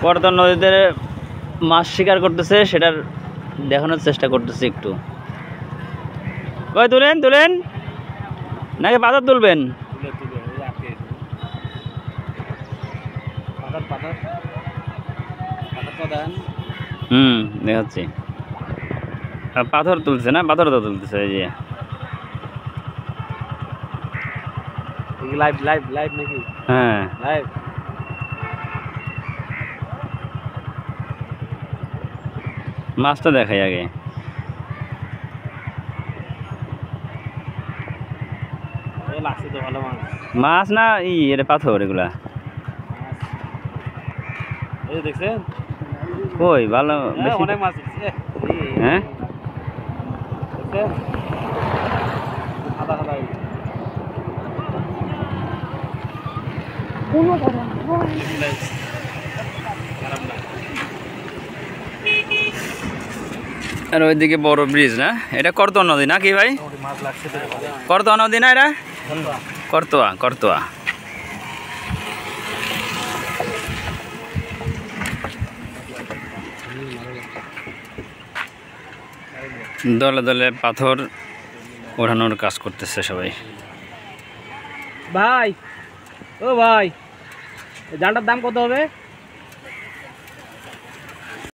করতোয়া নদীতে মাছ শিকার করতেছে, সেটার দেখানোর চেষ্টা করতেছি একটু। ওই তুলেন তুলেন, নাকি পাথর তুলবেন? দেখাচ্ছি। পাথর তুলছে না, পাথর তো তুলতেছে এই যে। লাইভ লাইভ লাইভ নাকি? হ্যাঁ লাইভ। মাছটা দেখাই আগে। লাগছে তো ভালো মাছ। মাছ না এটা পাথর এগুলা। এই দেখছেন? কই ভালো বেশি অনেক মাছ উঠছে। হ্যাঁ দেখছেন? আদা আদা। আর ওইদিকে বড় ব্রিজ না, এটা করতোয়া নদী না কি ভাই? মাছ লাগছে তো। করতোয়া নদী না এটা? করতোয়া করতোয়া। দলে দলে পাথর ওঠানোর কাজ করতেছে সবাই। ভাই ও ভাই, জালটার দাম কত হবে?